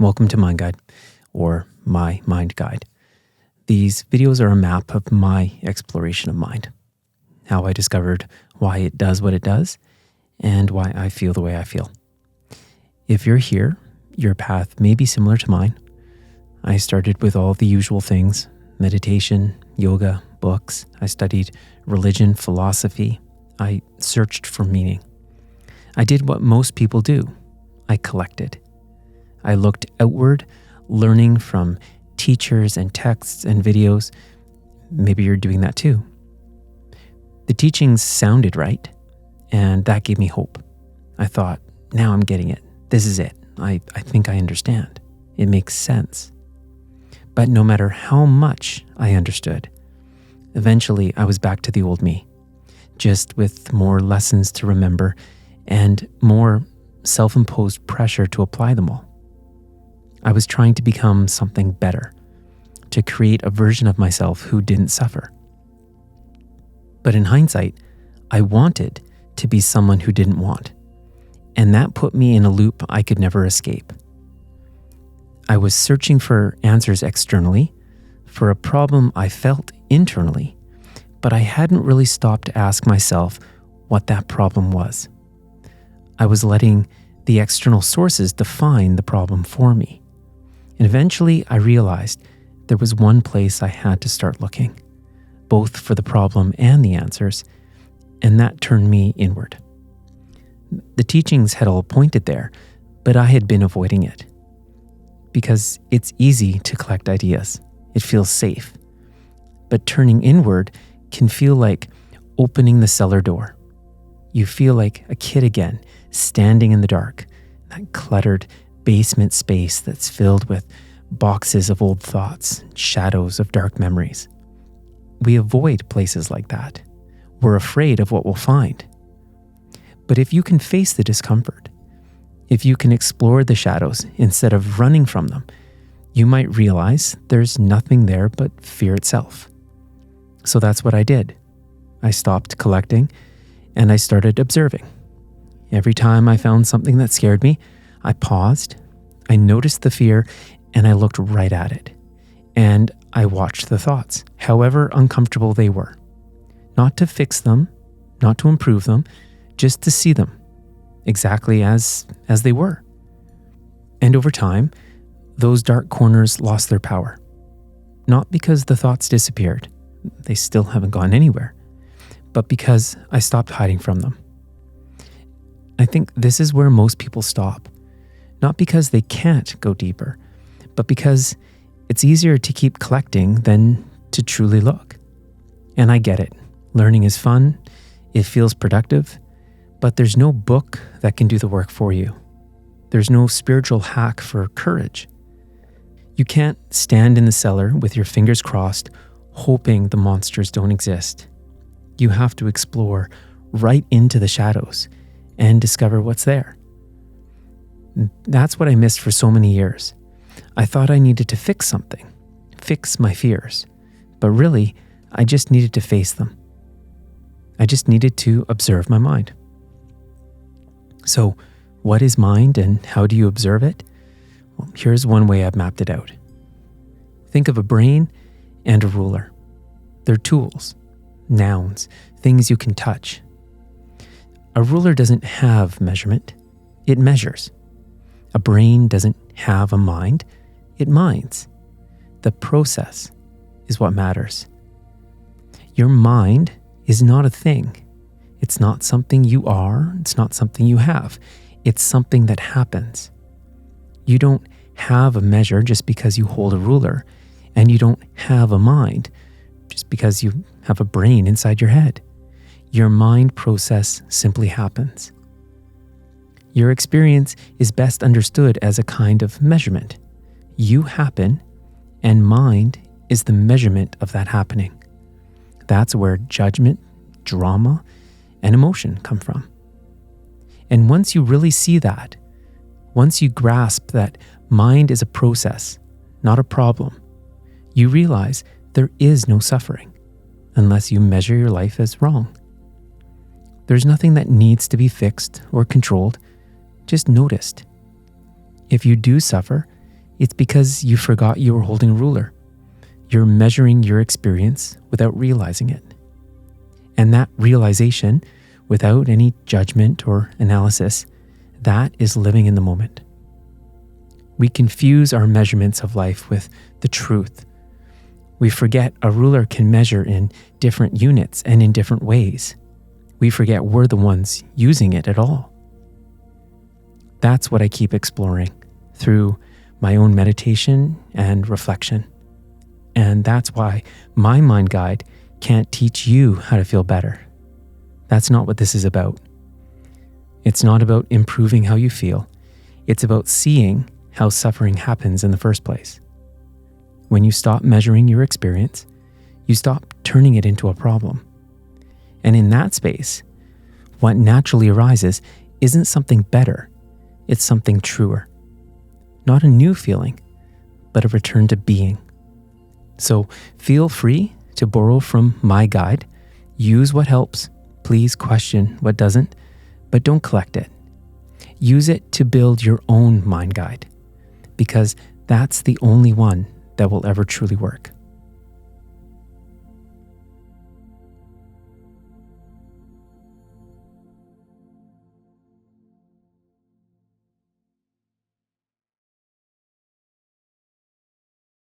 Welcome to MyndGuide, or my MyndGuide. These videos are a map of my exploration of mind, how I discovered why it does what it does, and why I feel the way I feel. If you're here, your path may be similar to mine. I started with all the usual things: meditation, yoga, books. I studied religion, philosophy. I searched for meaning. I did what most people do. I collected. I looked outward, learning from teachers and texts and videos. Maybe you're doing that too. The teachings sounded right, and that gave me hope. I thought, now I'm getting it. This is it. I think I understand. It makes sense. But no matter how much I understood, eventually I was back to the old me, just with more lessons to remember and more self-imposed pressure to apply them all. I was trying to become something better, to create a version of myself who didn't suffer. But in hindsight, I wanted to be someone who didn't want, and that put me in a loop I could never escape. I was searching for answers externally, for a problem I felt internally, but I hadn't really stopped to ask myself what that problem was. I was letting the external sources define the problem for me. And eventually I realized there was one place I had to start looking, both for the problem and the answers, and that turned me inward. The teachings had all pointed there, but I had been avoiding it. Because it's easy to collect ideas. It feels safe. But turning inward can feel like opening the cellar door. You feel like a kid again, standing in the dark, that cluttered basement space that's filled with boxes of old thoughts, shadows of dark memories. We avoid places like that. We're afraid of what we'll find. But if you can face the discomfort, if you can explore the shadows instead of running from them, you might realize there's nothing there but fear itself. So that's what I did. I stopped collecting and I started observing. Every time I found something that scared me, I paused, I noticed the fear, and I looked right at it. And I watched the thoughts, however uncomfortable they were. Not to fix them, not to improve them, just to see them exactly as they were. And over time, those dark corners lost their power. Not because the thoughts disappeared, they still haven't gone anywhere, but because I stopped hiding from them. I think this is where most people stop. Not because they can't go deeper, but because it's easier to keep collecting than to truly look. And I get it. Learning is fun. It feels productive. But there's no book that can do the work for you. There's no spiritual hack for courage. You can't stand in the cellar with your fingers crossed, hoping the monsters don't exist. You have to explore right into the shadows and discover what's there. That's what I missed for so many years. I thought I needed to fix something, fix my fears, but really, I just needed to face them. I just needed to observe my mind. So, what is mind and how do you observe it? Well, here's one way I've mapped it out. Think of a brain and a ruler. They're tools, nouns, things you can touch. A ruler doesn't have measurement, it measures. A brain doesn't have a mind, it minds. The process is what matters. Your mind is not a thing. It's not something you are, it's not something you have. It's something that happens. You don't have a measure just because you hold a ruler, and you don't have a mind just because you have a brain inside your head. Your mind process simply happens. Your experience is best understood as a kind of measurement. You happen, and mind is the measurement of that happening. That's where judgment, drama, and emotion come from. And once you really see that, once you grasp that mind is a process, not a problem, you realize there is no suffering unless you measure your life as wrong. There's nothing that needs to be fixed or controlled, just noticed. If you do suffer, It's because you forgot you were holding a ruler. You're measuring your experience without realizing it. And that realization, without any judgment or analysis, that is living in the moment. We confuse our measurements of life with the truth. We forget a ruler can measure in different units and in different ways. We forget we're the ones using it at all. That's what I keep exploring through my own meditation and reflection. And that's why my mind guide can't teach you how to feel better. That's not what this is about. It's not about improving how you feel. It's about seeing how suffering happens in the first place. When you stop measuring your experience, you stop turning it into a problem. And in that space, what naturally arises isn't something better, it's something truer. Not a new feeling, but a return to being. So feel free to borrow from my guide. Use what helps. Please question what doesn't, but don't collect it. Use it to build your own mind guide, because that's the only one that will ever truly work.